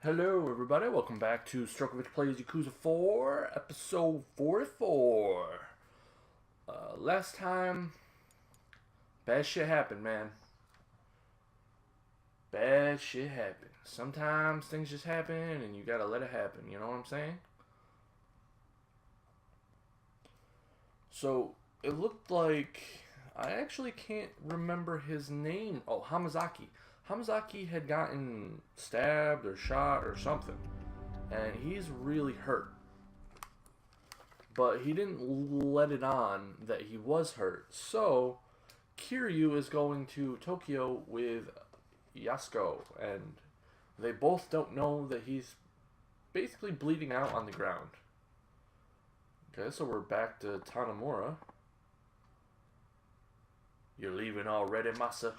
Hello, everybody. Welcome back to Strokovich Plays Yakuza 4, episode 44. Last time, bad shit happened, man. Bad shit happened. Sometimes things just happen and you gotta let it happen, you know what I'm saying? So, it looked like, I actually can't remember his name. Oh, Hamazaki. Hamazaki had gotten stabbed or shot or something. And he's really hurt. But he didn't let it on that he was hurt. So, Kiryu is going to Tokyo with Yasuko. And they both don't know that he's basically bleeding out on the ground. Okay, so we're back to Tanamura. You're leaving already, Masa?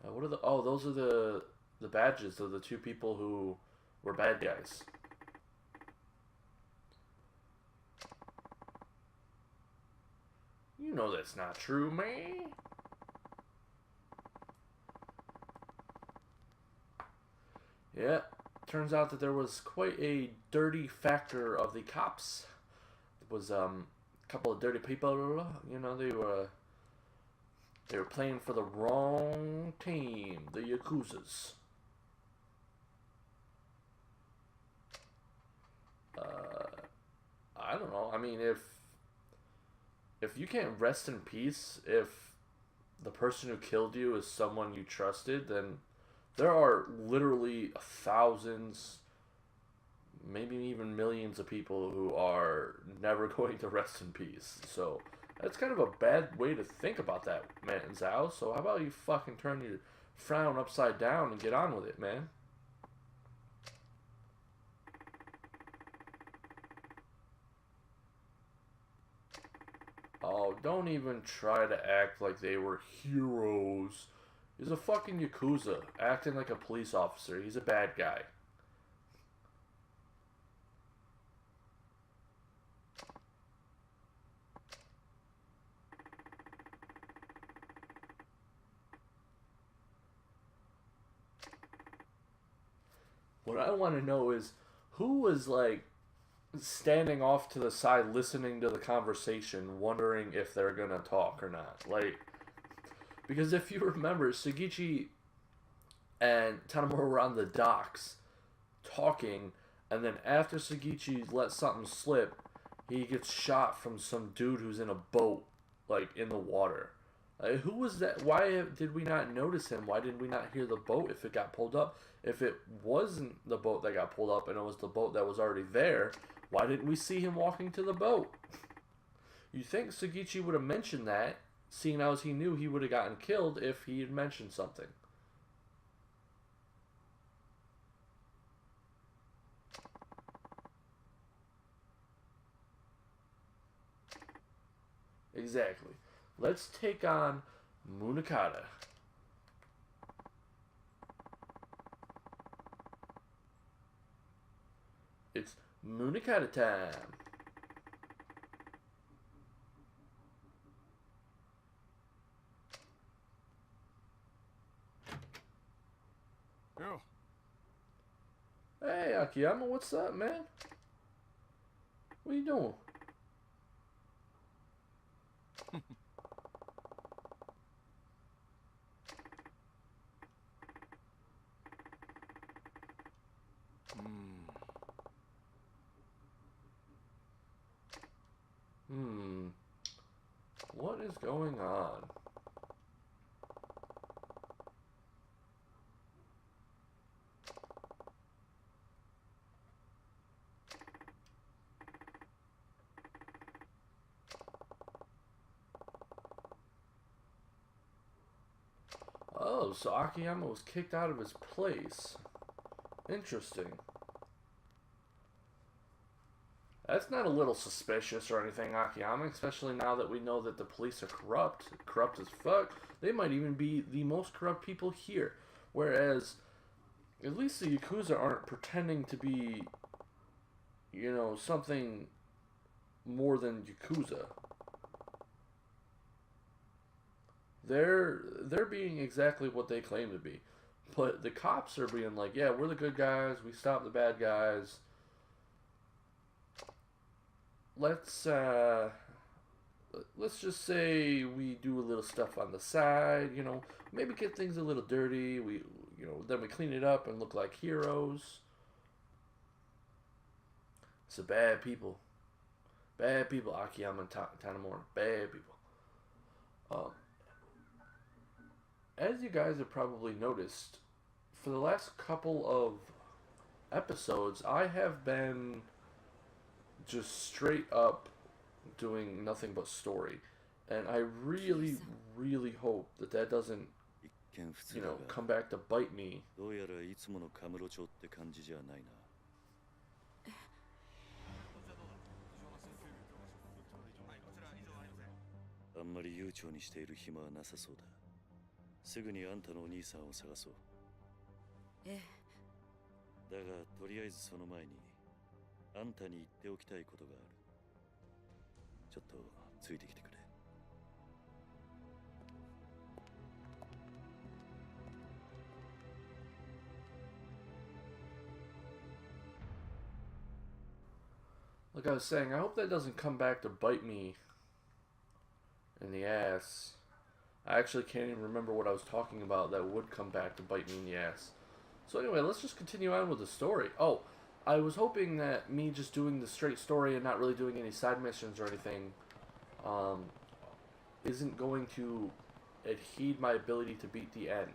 What are the... Oh, those are the badges of the two people who were bad guys. You know that's not true, man. Yeah, turns out that there was quite a dirty factor of the cops. It was a couple of dirty people, you know, they were playing for the wrong team, the Yakuzas. I don't know. I mean, if you can't rest in peace, if the person who killed you is someone you trusted, then there are literally thousands, maybe even millions of people who are never going to rest in peace. So that's kind of a bad way to think about that, man, Zhao. So how about you fucking turn your frown upside down and get on with it, man? Oh, don't even try to act like they were heroes. He's a fucking Yakuza, acting like a police officer. He's a bad guy. What I want to know is, who was, like, standing off to the side listening to the conversation, wondering if they're gonna talk or not? Like, because if you remember, Sugichi and Tanamura were on the docks talking, and then after Sugichi lets something slip, he gets shot from some dude who's in a boat, like, in the water. Who was that? Why did we not notice him? Why did we not hear the boat if it got pulled up? If it wasn't the boat that got pulled up and it was the boat that was already there, why didn't we see him walking to the boat? You think Sugichi would have mentioned that, seeing as he knew he would have gotten killed if he had mentioned something. Exactly. Let's take on Munakata. It's Munakata time. Yo. Hey, Akiyama, what's up, man? What are you doing? What is going on? Oh, so Akiyama was kicked out of his place. Interesting. That's not a little suspicious or anything, Akiyama, especially now that we know that the police are corrupt. Corrupt as fuck. They might even be the most corrupt people here. Whereas, at least the Yakuza aren't pretending to be, you know, something more than Yakuza. They're being exactly what they claim to be. But the cops are being like, yeah, we're the good guys. We stop the bad guys. Let's just say we do a little stuff on the side, you know, maybe get things a little dirty. Then we clean it up and look like heroes. It's a bad people. Bad people, Akiyama and Tanamura. Bad people. As you guys have probably noticed, for the last couple of episodes, I have been just straight up doing nothing but story. And I really, really hope that that doesn't, come back to bite me. どうやらいつものカムロ町って感じじゃないな。あんまり悠長にしている暇はなさそうだ。すぐにあんたのお兄さんを探そう。だがとりあえずその前にあんたに言っておきたいことがある。ちょっとついてきてくれ。Like I was saying, I hope that doesn't come back to bite me in the ass. I actually can't even remember what I was talking about that would come back to bite me in the ass. So anyway, let's just continue on with the story. Oh, I was hoping that me just doing the straight story and not really doing any side missions or anything isn't going to impede my ability to beat the end.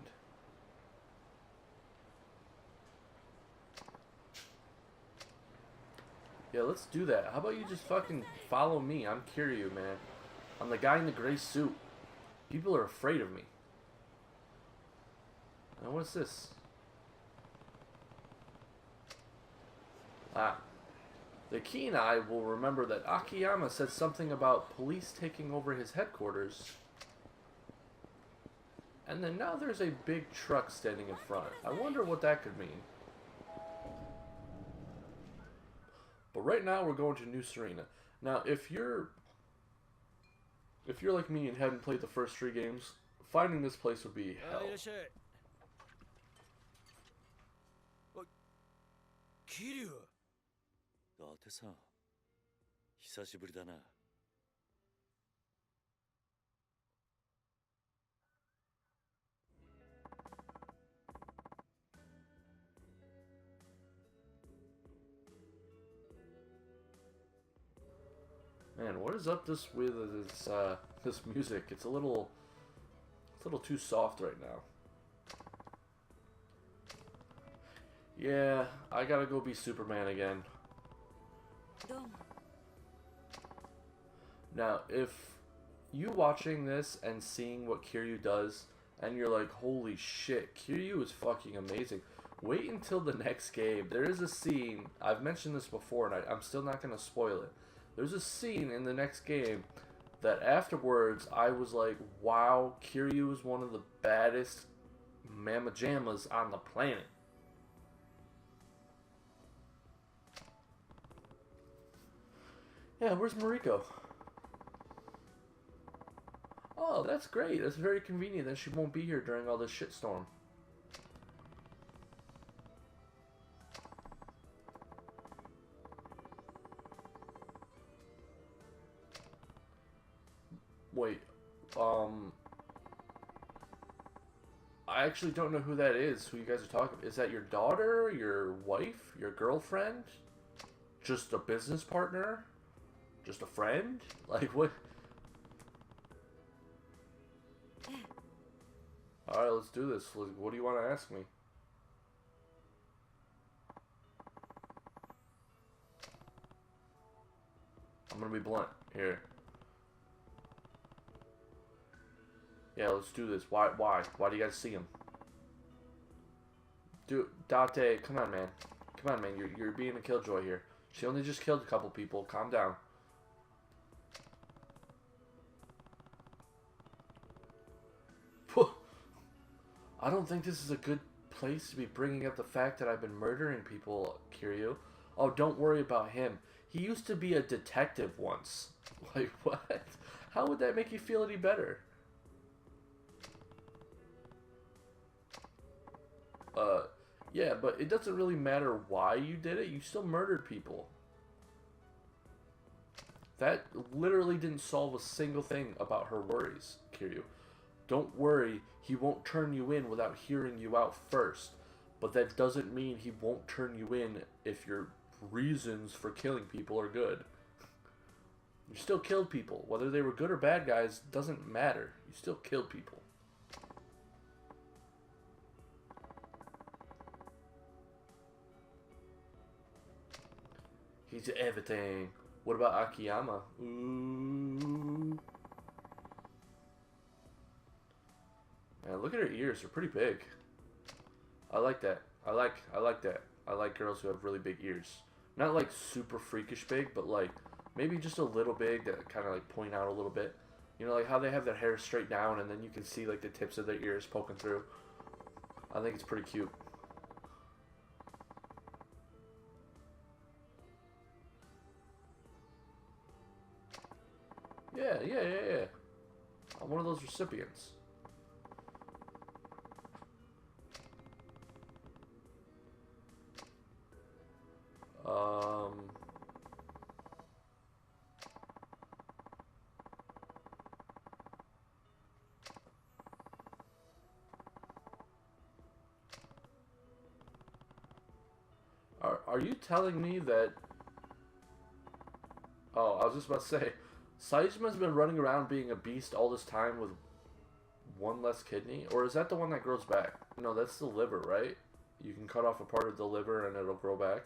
Yeah, let's do that. How about you just fucking follow me? I'm Kiryu, man. I'm the guy in the gray suit. People are afraid of me. Now what's this? The keen eye will remember that Akiyama said something about police taking over his headquarters. And then now there's a big truck standing in front. I wonder what that could mean. But right now we're going to New Serena. Now if you're like me and hadn't played the first 3 games, finding this place would be hell. 伊達さん、久しぶりだな。Man, what is up with this music? It's a little too soft right now. Yeah, I gotta go be Superman again. Now, if you watching this and seeing what Kiryu does, and you're like, holy shit, Kiryu is fucking amazing, wait until the next game. There is a scene, I've mentioned this before, and I'm still not gonna spoil it. There's a scene in the next game that afterwards I was like, wow, Kiryu is one of the baddest mamma jammas on the planet. Yeah, where's Mariko? Oh, that's great. That's very convenient that she won't be here during all this shitstorm. Wait, I actually don't know who that is, who you guys are talking about. Is that your daughter, your wife, your girlfriend? Just a business partner? Just a friend? Like, what? Alright, let's do this. What do you want to ask me? I'm gonna be blunt. Here. Yeah, let's do this. Why? Why do you guys see him? Dude, Date, come on, man. Come on, man. You're being a killjoy here. She only just killed a couple people. Calm down. I don't think this is a good place to be bringing up the fact that I've been murdering people, Kiryu. Oh, don't worry about him. He used to be a detective once. Like, what? How would that make you feel any better? Yeah, but it doesn't really matter why you did it. You still murdered people. That literally didn't solve a single thing about her worries, Kiryu. Don't worry, he won't turn you in without hearing you out first. But that doesn't mean he won't turn you in if your reasons for killing people are good. You still killed people. Whether they were good or bad guys doesn't matter. You still killed people. He's everything. What about Akiyama? Ooh. Man, look at her ears. They're pretty big. I like that. I like that. I like girls who have really big ears. Not like super freakish big, but like maybe just a little big that kind of like point out a little bit. You know, like how they have their hair straight down and then you can see like the tips of their ears poking through. I think it's pretty cute. Yeah. I'm one of those recipients. Are you telling me that... Oh, I was just about to say, Saijima's been running around being a beast all this time with one less kidney? Or is that the one that grows back? No, that's the liver, right? You can cut off a part of the liver and it'll grow back.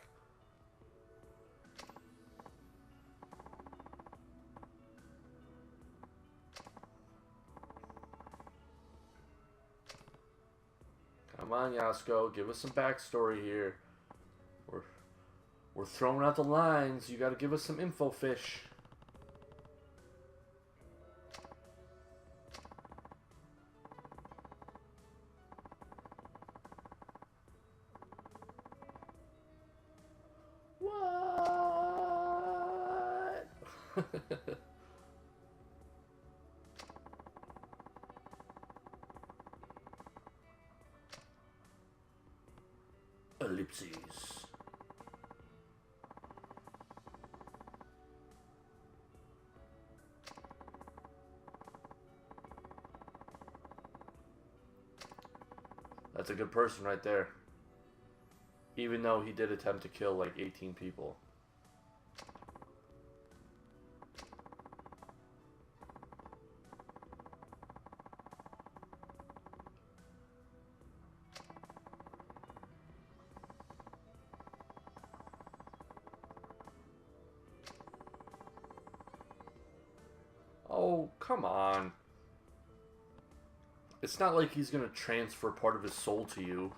Come on, Yasuko, give us some backstory here. We're throwing out the lines. You gotta give us some info, fish. What? Ellipses. That's a good person right there. Even though he did attempt to kill like 18 people. Oh, come on. It's not like he's gonna transfer part of his soul to you.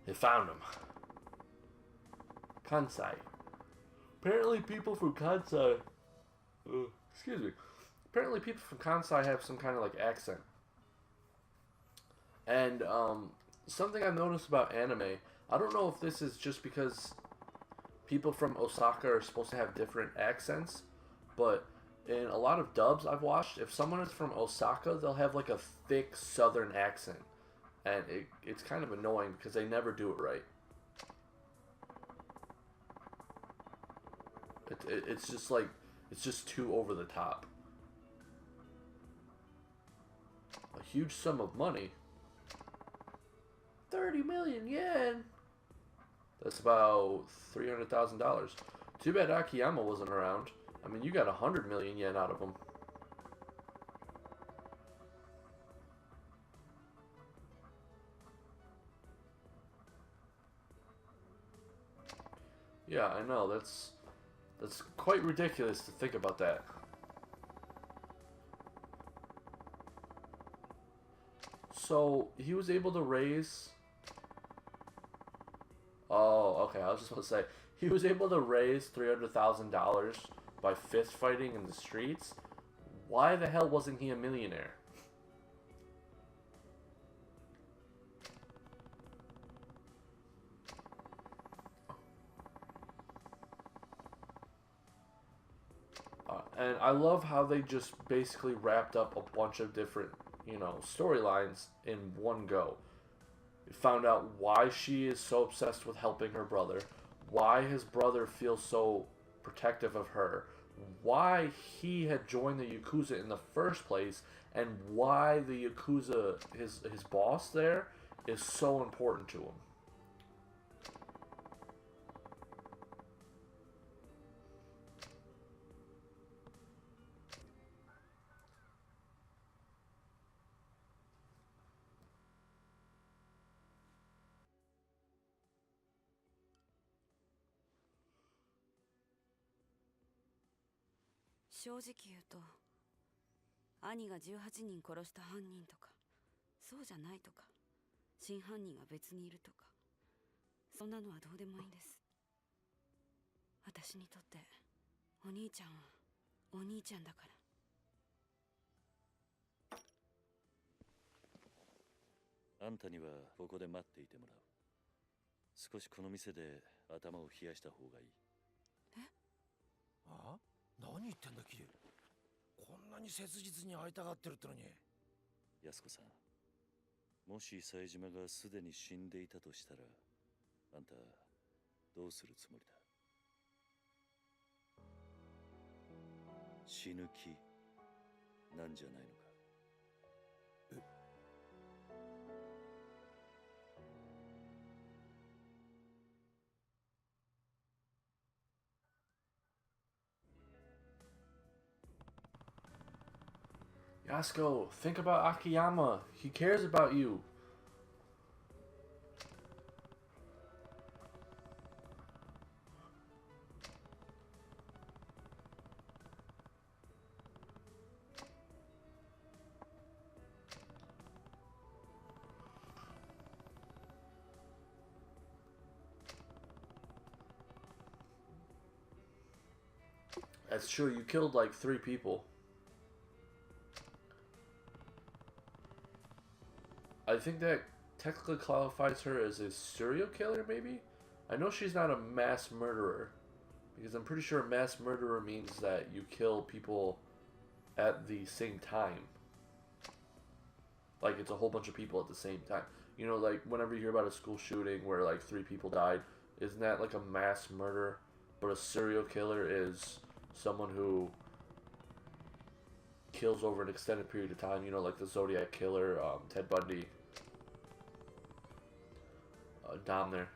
They found him. Kansai. Apparently people from Kansai... excuse me. Apparently people from Kansai have some kind of like accent. And something I've noticed about anime, I don't know if this is just because people from Osaka are supposed to have different accents, but in a lot of dubs I've watched, if someone is from Osaka, they'll have like a thick southern accent. And it's kind of annoying because they never do it right. It's just like, it's just too over the top. A huge sum of money. 30 million yen! That's about $300,000. Too bad Akiyama wasn't around. I mean, you got 100 million yen out of him. Yeah, I know. That's quite ridiculous to think about that. So, he was able to raise... Oh, okay, I was just going to say, he was able to raise $300,000 by fist fighting in the streets. Why the hell wasn't he a millionaire? And I love how they just basically wrapped up a bunch of different, storylines in one go. We found out why she is so obsessed with helping her brother, why his brother feels so protective of her, why he had joined the Yakuza in the first place, and why the Yakuza, his boss there, is so important to him.あんたにはここで待っていてもらう。少しこの店で頭を冷やした方がいい。え？あ？何言ってんだキリ。こんなに切実に会いたがってるってのに。安子さん、もし冴島がすでに死んでいたとしたら、あんたどうするつもりだ？死ぬ気なんじゃないのか？Yasuko, think about Akiyama. He cares about you. That's true, you killed like 3 people. I think that technically qualifies her as a serial killer, maybe? I know she's not a mass murderer, because I'm pretty sure a mass murderer means that you kill people at the same time. Like, it's a whole bunch of people at the same time. You know, like, whenever you hear about a school shooting where, like, 3 people died, isn't that like a mass murder? But a serial killer is someone who kills over an extended period of time, you know, like the Zodiac Killer, Ted Bundy, Dom there.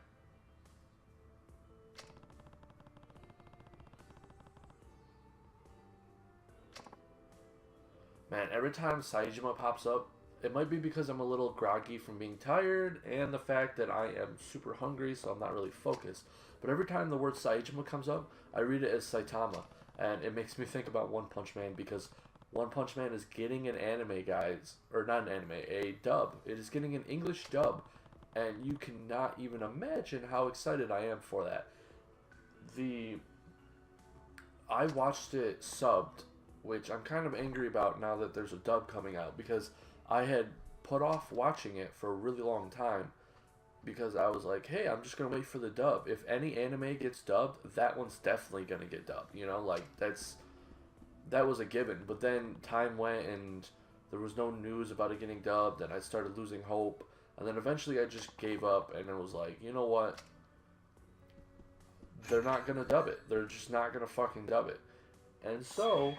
Man, every time Saejima pops up, it might be because I'm a little groggy from being tired and the fact that I am super hungry, so I'm not really focused. But every time the word Saejima comes up, I read it as Saitama, and it makes me think about One Punch Man because One Punch Man is getting an anime, guys, or not an anime, a dub. It is getting an English dub, and you cannot even imagine how excited I am for that. I watched it subbed, which I'm kind of angry about now that there's a dub coming out, because I had put off watching it for a really long time because I was like, hey, I'm just going to wait for the dub. If any anime gets dubbed, that one's definitely going to get dubbed, you know, like, that was a given. But then time went and there was no news about it getting dubbed, and I started losing hope. And then eventually I just gave up, and it was like, you know what? They're not going to dub it. They're just not going to fucking dub it. And so,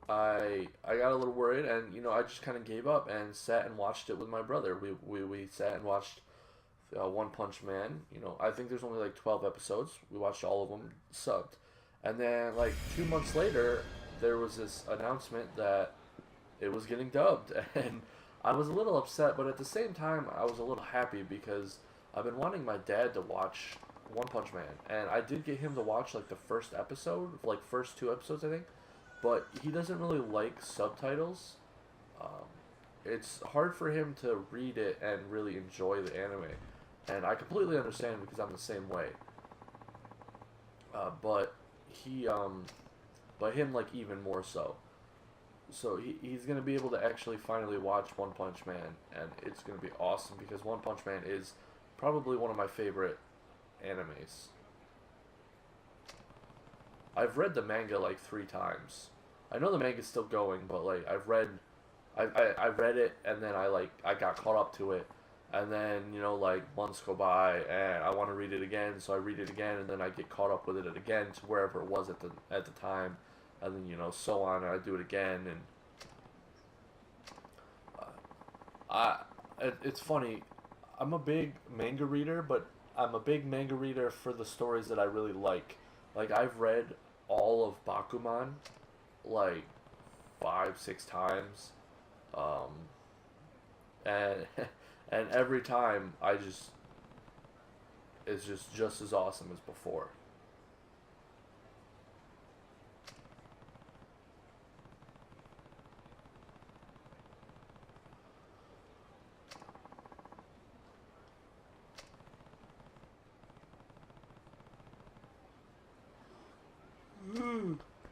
I got a little worried, and, you know, I just kind of gave up and sat and watched it with my brother. We sat and watched One Punch Man. You know, I think there's only like 12 episodes. We watched all of them subbed. And then, like, 2 months later, there was this announcement that it was getting dubbed. And I was a little upset, but at the same time, I was a little happy because I've been wanting my dad to watch One Punch Man. And I did get him to watch, like, the first episode, like, first 2 episodes, I think. But he doesn't really like subtitles. It's hard for him to read it and really enjoy the anime. And I completely understand because I'm the same way. But him, like, even more so. So he's going to be able to actually finally watch One Punch Man, and it's going to be awesome because One Punch Man is probably one of my favorite animes. I've read the manga like 3 times. I know the manga's still going, but like I read it, and then I got caught up to it, and then like months go by and I want to read it again, so I read it again, and then I get caught up with it again to wherever it was at the time, and then so on, and I do it again, and it's funny. I'm a big manga reader, but I'm a big manga reader for the stories that I really like. Like I've read all of Bakuman like 5-6 times. And and every time it's just as awesome as before.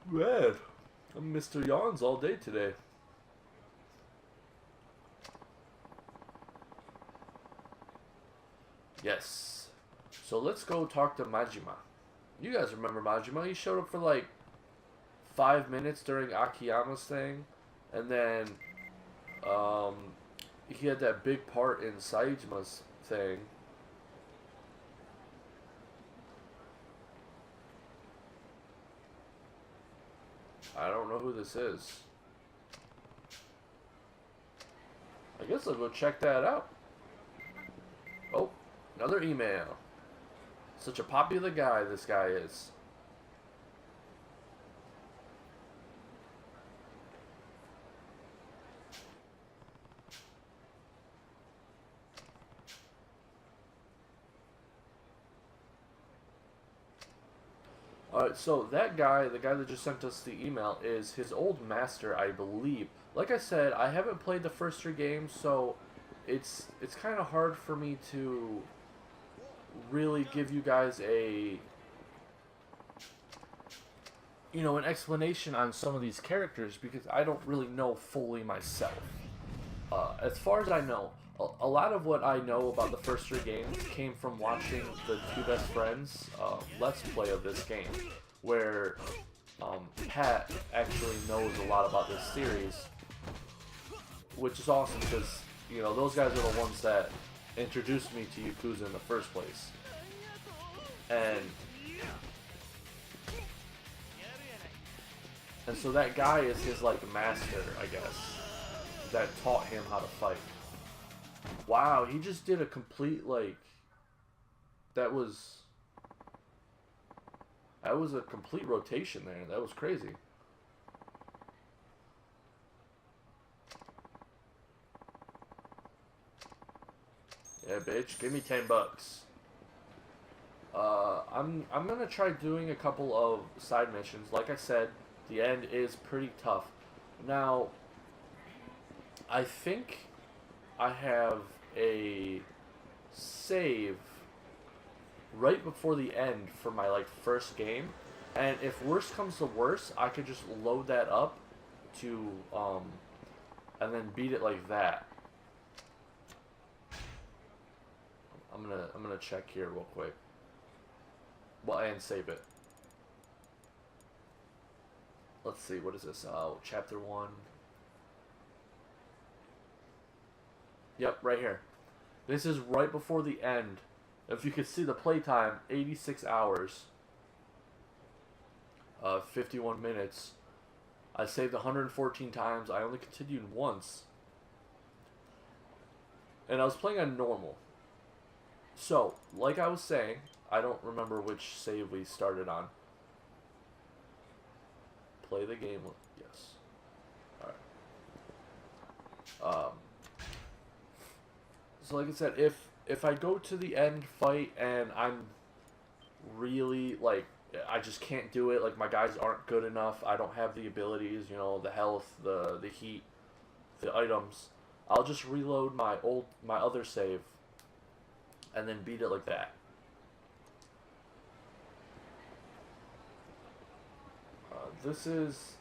Man, I'm Mr. Yawns all day today. Yes. So let's go talk to Majima. You guys remember Majima? He showed up for like 5 minutes during Akiyama's thing, and then he had that big part in Saijima's thing. I don't know who this is. I guess I'll go check that out. Oh, another email. Such a popular guy this guy is. Alright, so that guy, the guy that just sent us the email, is his old master, I believe. Like I said, I haven't played the first 3 games, so it's kind of hard for me to really give you guys an explanation on some of these characters, because I don't really know fully myself. As far as I know, a lot of what I know about the first 3 games came from watching the 2 best friends Let's Play of this game, where Pat actually knows a lot about this series, which is awesome because, those guys are the ones that introduced me to Yakuza in the first place. And so that guy is his, master, I guess, that taught him how to fight. Wow, he just did a complete, that was a complete rotation there. That was crazy. Yeah, bitch, give me $10. I'm gonna try doing a couple of side missions. Like I said, the end is pretty tough. Now, I think I have a save right before the end for my first game, and if worse comes to worse, I could just load that up to and then beat it like that. I'm gonna check here real quick. Well, and save it. Let's see, what is this? Chapter 1. Yep, right here. This is right before the end. If you could see the playtime, 86 hours. 51 minutes. I saved 114 times. I only continued once. And I was playing on normal. So, like I was saying, I don't remember which save we started on. Play the game. Yes. Alright. So like I said, if I go to the end fight and I'm really, I just can't do it, my guys aren't good enough, I don't have the abilities, the health, the heat, the items, I'll just reload my other save and then beat it like that. This is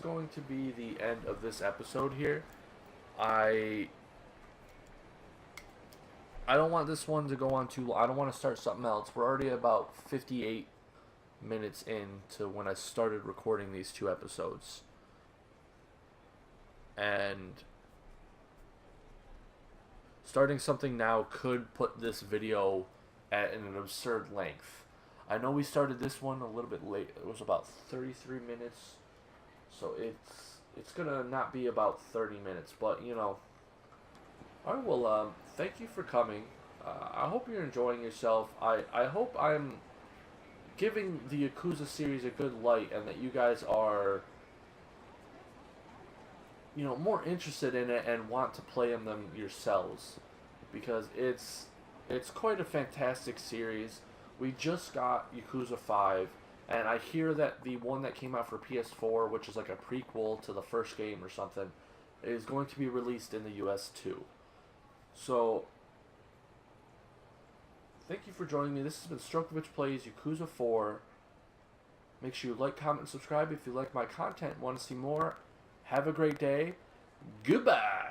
going to be the end of this episode here. I don't want this one to go on too long. I don't want to start something else. We're already about 58 minutes into when I started recording these 2 episodes. And starting something now could put this video at an absurd length. I know we started this one a little bit late. It was about 33 minutes. So it's gonna not be about 30 minutes, but you know. Alright, well, thank you for coming. I hope you're enjoying yourself. I hope I'm giving the Yakuza series a good light and that you guys are, you know, more interested in it and want to play them yourselves, because it's quite a fantastic series. We just got Yakuza 5, and I hear that the one that came out for PS4, which is like a prequel to the first game or something, is going to be released in the US too. So, thank you for joining me. This has been Strokovich Plays Yakuza 4. Make sure you like, comment, and subscribe if you like my content and want to see more. Have a great day. Goodbye.